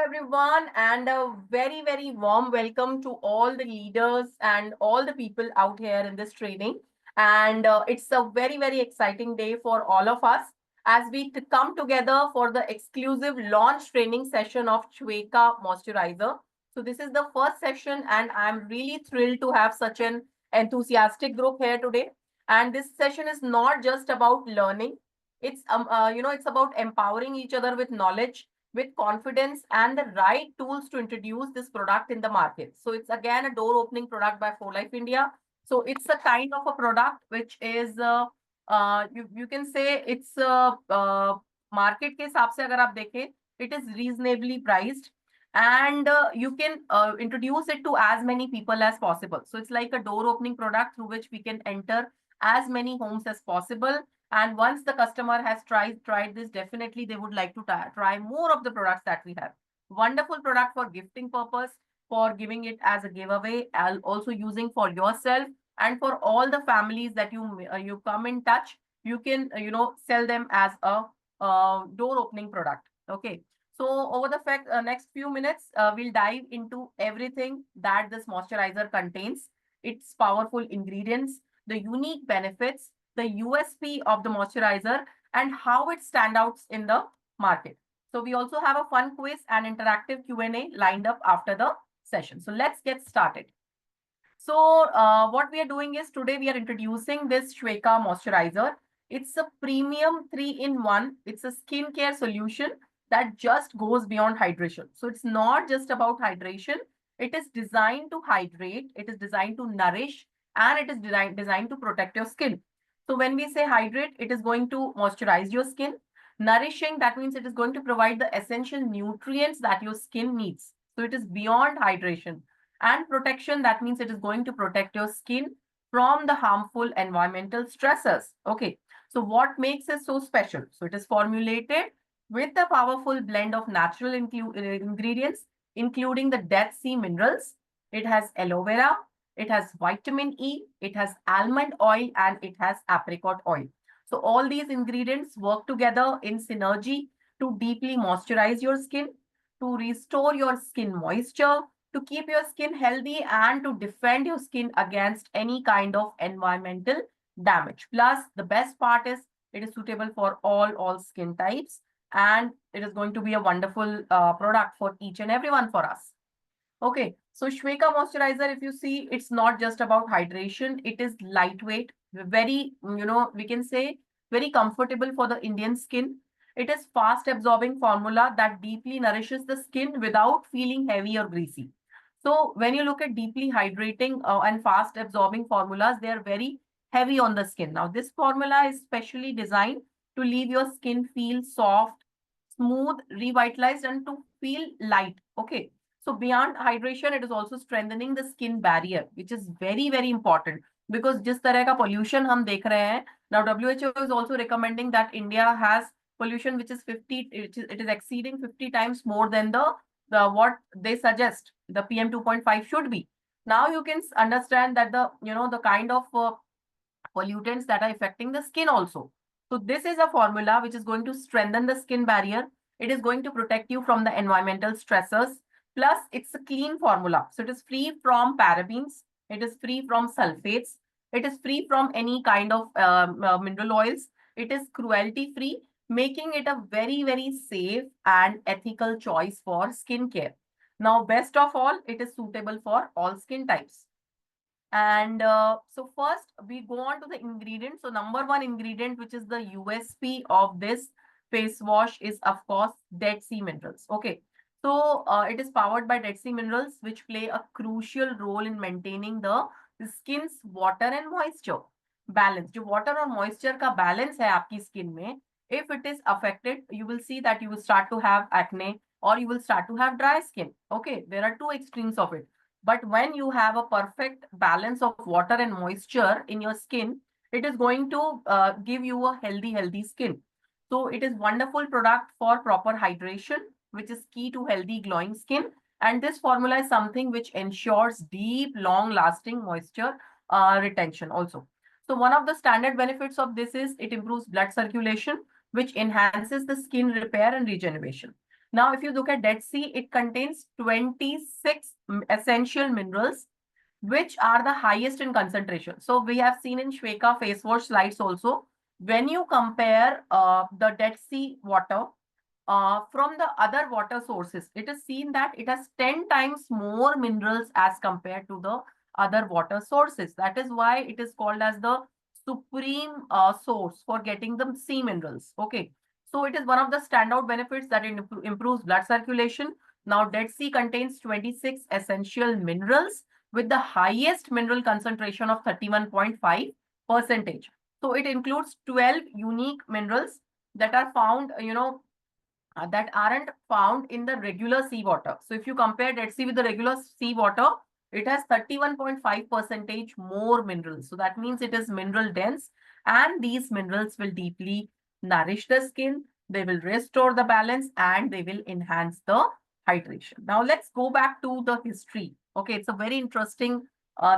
everyone, and a very, very warm welcome to all the leaders and all the people out here in this training. And it's a very, very exciting day for all of us as we come together for the exclusive launch training session of Chweka Moisturizer. So, this is the first session, and I'm really thrilled to have such an enthusiastic group here today. And this session is not just about learning, it's about empowering each other with knowledge, with confidence, and the right tools to introduce this product in the market. So it's again a door opening product by For Life India. So it's a kind of a product which is you can say it's market के हिसाब से अगर आप देखें, it is reasonably priced, and you can introduce it to as many people as possible. So it's like a door opening product through which we can enter as many homes as possible. And once the customer has tried this, definitely they would like to try more of the products that we have. Wonderful product for gifting purpose, for giving it as a giveaway, and also using for yourself and for all the families that you come in touch. You can sell them as a door opening product. Okay. So over the next few minutes, we'll dive into everything that this moisturizer contains, its powerful ingredients, the unique benefits, the USP of the moisturizer, and how it stands out in the market. So we also have a fun quiz and interactive Q&A lined up after the session. So let's get started. So what we are doing is today we are introducing this Chweka moisturizer. It's a premium 3-in-1. It's a skincare solution that just goes beyond hydration. So it's not just about hydration. It is designed to hydrate. It is designed to nourish, and it is designed to protect your skin. So when we say hydrate, it is going to moisturize your skin. Nourishing, that means it is going to provide the essential nutrients that your skin needs. So it is beyond hydration. And protection, that means it is going to protect your skin from the harmful environmental stressors. Okay, so what makes it so special? So it is formulated with a powerful blend of natural ingredients, including the Dead Sea minerals. It has aloe vera, it has vitamin E, it has almond oil, and it has apricot oil. So all these ingredients work together in synergy to deeply moisturize your skin, to restore your skin moisture, to keep your skin healthy, and to defend your skin against any kind of environmental damage. Plus, the best part is it is suitable for all skin types, and it is going to be a wonderful product for each and everyone for us. Okay, so Chweka moisturizer, if you see, it's not just about hydration. It is lightweight, very, we can say very comfortable for the Indian skin. It is fast absorbing formula that deeply nourishes the skin without feeling heavy or greasy. So when you look at deeply hydrating and fast absorbing formulas, they are very heavy on the skin. Now, this formula is specially designed to leave your skin feel soft, smooth, revitalized, and to feel light. Okay. So beyond hydration, it is also strengthening the skin barrier, which is very, very important because जिस तरह का pollution हम देख रहे हैं, now WHO is also recommending that India has pollution which is 50, it is exceeding 50 times more than the what they suggest the PM 2.5 should be. Now you can understand that the kind of pollutants that are affecting the skin also. So this is a formula which is going to strengthen the skin barrier. It is going to protect you from the environmental stressors. Plus, it's a clean formula. So it is free from parabens. It is free from sulfates. It is free from any kind of mineral oils. It is cruelty free, making it a very, very safe and ethical choice for skincare. Now, best of all, it is suitable for all skin types. And so first we go on to the ingredients. So number one ingredient, which is the USP of this face wash, is of course Dead Sea minerals. Okay. So it is powered by Dead Sea minerals, which play a crucial role in maintaining the skin's water and moisture balance. जो water और moisture का balance है आपकी skin में, if it is affected, you will see that you will start to have acne or you will start to have dry skin. Okay, there are two extremes of it. But when you have a perfect balance of water and moisture in your skin, it is going to give you a healthy skin. So it is wonderful product for proper hydration, which is key to healthy glowing skin. And this formula is something which ensures deep, long-lasting moisture retention also. So one of the standard benefits of this is it improves blood circulation, which enhances the skin repair and regeneration. Now, if you look at Dead Sea, it contains 26 essential minerals, which are the highest in concentration. So we have seen in Shweka face wash slides also, when you compare the Dead Sea water from the other water sources, it is seen that it has 10 times more minerals as compared to the other water sources. That is why it is called as the supreme source for getting the sea minerals. Okay. So it is one of the standout benefits that it improves blood circulation. Now, Dead Sea contains 26 essential minerals with the highest mineral concentration of 31.5%. So it includes 12 unique minerals that are found, that aren't found in the regular seawater. So if you compare Dead Sea with the regular seawater, it has 31.5% more minerals. So that means it is mineral dense, and these minerals will deeply nourish the skin. They will restore the balance and they will enhance the hydration. Now let's go back to the history. Okay, it's a very interesting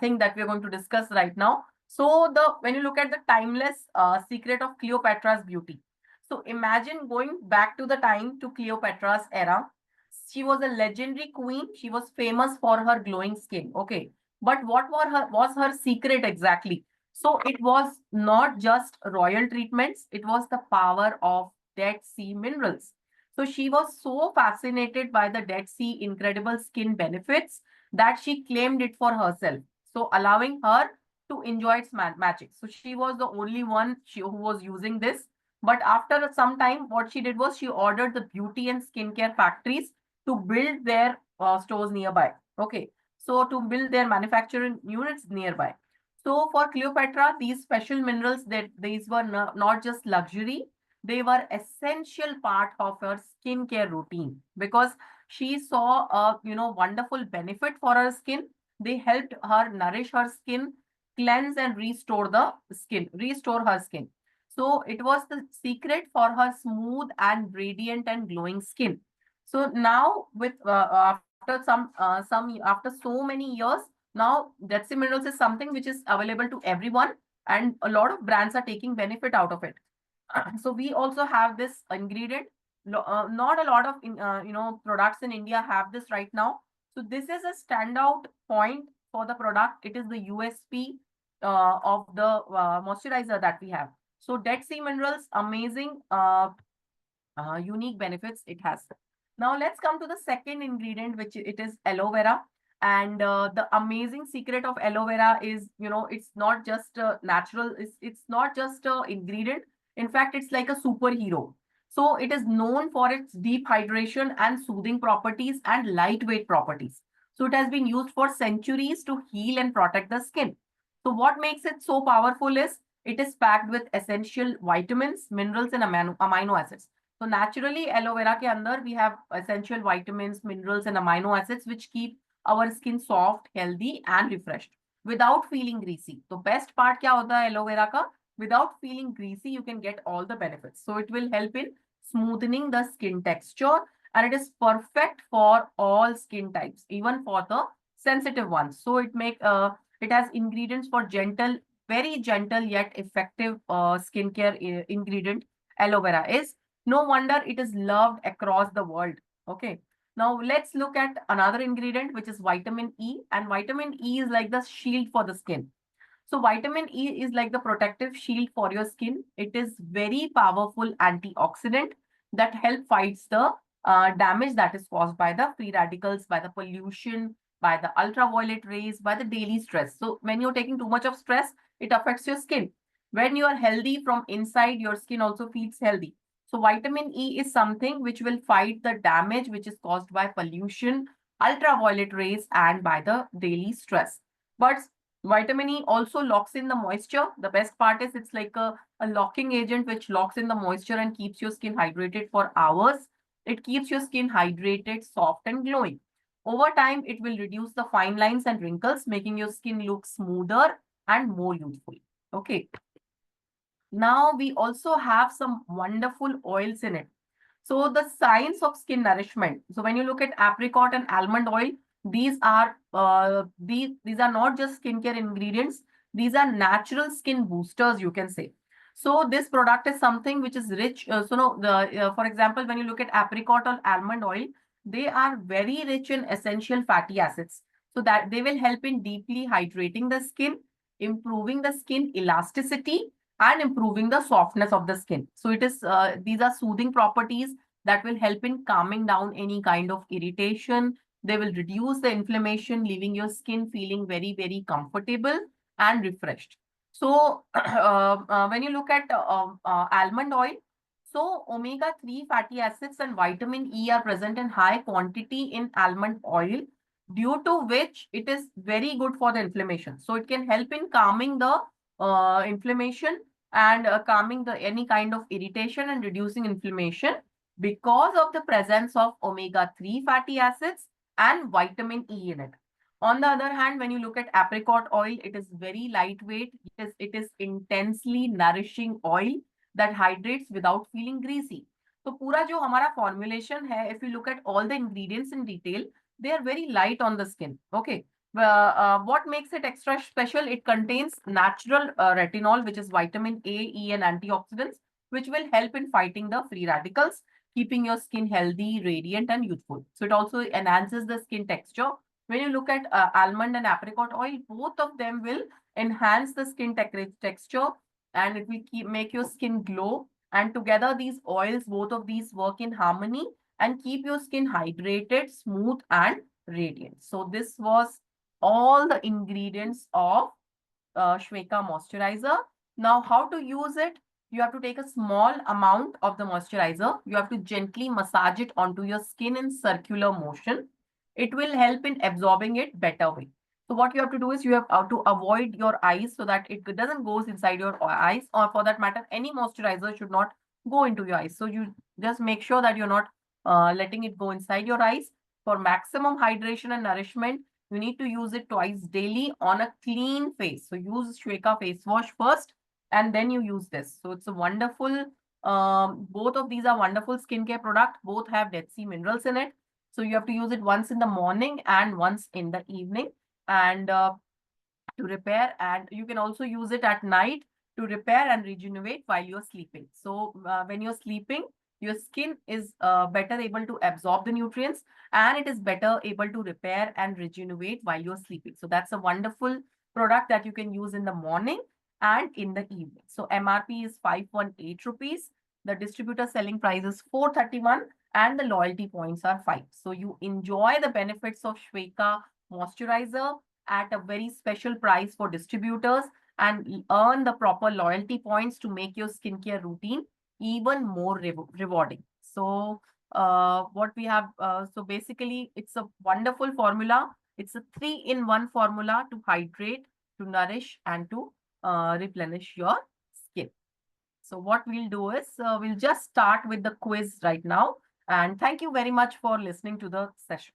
thing that we're going to discuss right now. So when you look at the timeless secret of Cleopatra's beauty, so imagine going back to the time to Cleopatra's era. She was a legendary queen. She was famous for her glowing skin. Okay. But what was her secret exactly? So it was not just royal treatments, it was the power of Dead Sea minerals. So she was so fascinated by the Dead Sea incredible skin benefits that she claimed it for herself. So allowing her to enjoy its magic. So she was the only one who was using this, but after some time, what she did was she ordered the beauty and skincare factories to build their stores nearby. Okay. So to build their manufacturing units nearby. So for Cleopatra, these special minerals, that these were not just luxury, they were essential part of her skincare routine because she saw a wonderful benefit for her skin. They helped her nourish her skin, cleanse and restore her skin. So it was the secret for her smooth and radiant and glowing skin. So now, with after so many years, now Dead Sea Minerals is something which is available to everyone, and a lot of brands are taking benefit out of it. So we also have this ingredient. Not a lot of products in India have this right now. So this is a standout point for the product. It is the USP of the moisturizer that we have. So Dead Sea Minerals, amazing, unique benefits it has. Now let's come to the second ingredient, which it is aloe vera. And the amazing secret of aloe vera is, it's not just natural. It's not just a ingredient. In fact, it's like a superhero. So it is known for its deep hydration and soothing properties and lightweight properties. So it has been used for centuries to heal and protect the skin. So what makes it so powerful is it is packed with essential vitamins, minerals, and amino acids. So naturally, aloe vera ke andar we have essential vitamins, minerals, and amino acids which keep our skin soft, healthy, and refreshed without feeling greasy. The best part kya hota hai aloe vera ka? Without feeling greasy, you can get all the benefits. So it will help in smoothening the skin texture, and it is perfect for all skin types, even for the sensitive ones. So it has ingredients for gentle, very gentle yet effective skincare ingredient. Aloe vera is, no wonder it is loved across the world. Okay. Now let's look at another ingredient, which is vitamin E. And vitamin E is like the shield for the skin. So vitamin E is like the protective shield for your skin. It is very powerful antioxidant that help fights the damage that is caused by the free radicals, by the pollution, by the ultraviolet rays, by the daily stress. So when you're taking too much of stress, it affects your skin. When you are healthy from inside, your skin also feels healthy. So vitamin E is something which will fight the damage which is caused by pollution, ultraviolet rays, and by the daily stress. But vitamin E also locks in the moisture. The best part is it's like a locking agent which locks in the moisture and keeps your skin hydrated for hours. It keeps your skin hydrated, soft, and glowing. Over time, it will reduce the fine lines and wrinkles, making your skin look smoother and more youthful. Okay. Now we also have some wonderful oils in it. So the science of skin nourishment. So when you look at apricot and almond oil, these are not just skincare ingredients. These are natural skin boosters, you can say. So this product is something which is rich. For example, when you look at apricot or almond oil, they are very rich in essential fatty acids. So that they will help in deeply hydrating the skin, improving the skin elasticity, and improving the softness of the skin. So it is these are soothing properties that will help in calming down any kind of irritation. They will reduce the inflammation, leaving your skin feeling very, very comfortable and refreshed. So when you look at almond oil, so omega-3 fatty acids and vitamin E are present in high quantity in almond oil, due to which it is very good for the inflammation. So it can help in calming the inflammation and calming the any kind of irritation and reducing inflammation because of the presence of omega-3 fatty acids and vitamin E in it. On the other hand, when you look at apricot oil, it is very lightweight. It is intensely nourishing oil that hydrates without feeling greasy. तो पूरा जो हमारा formulation है, if you look at all the ingredients in detail, they are very light on the skin. Okay. What makes it extra special? It contains natural retinol, which is vitamin A, E, and antioxidants, which will help in fighting the free radicals, keeping your skin healthy, radiant, and youthful. So it also enhances the skin texture. When you look at almond and apricot oil, both of them will enhance the skin texture, and it will make your skin glow. And together, these oils, both of these work in harmony and keep your skin hydrated, smooth, and radiant. So this was all the ingredients of Shweka moisturizer. Now, how to use it? You have to take a small amount of the moisturizer. You have to gently massage it onto your skin in circular motion. It will help in absorbing it better way. So what you have to do is you have to avoid your eyes so that it doesn't go inside your eyes, or for that matter, any moisturizer should not go into your eyes. So you just make sure that you're not letting it go inside your eyes. For maximum hydration and nourishment, you need to use it twice daily on a clean face. So use Shweka face wash first and then you use this. So it's a wonderful, both of these are wonderful skincare product. Both have Dead Sea minerals in it. So you have to use it once in the morning and once in the evening, and to repair, and you can also use it at night to repair and regenerate while you're sleeping. So when you're sleeping, your skin is better able to absorb the nutrients, and it is better able to repair and regenerate while you're sleeping. So that's a wonderful product that you can use in the morning and in the evening. So MRP is 518 rupees. The distributor selling price is 431 and the loyalty points are 5. So you enjoy the benefits of Shweka moisturizer at a very special price for distributors and earn the proper loyalty points to make your skincare routine even more rewarding. So what we have, so basically it's a wonderful formula. It's a 3-in-1 formula to hydrate, to nourish, and to replenish your skin. So what we'll do is we'll just start with the quiz right now. And thank you very much for listening to the session.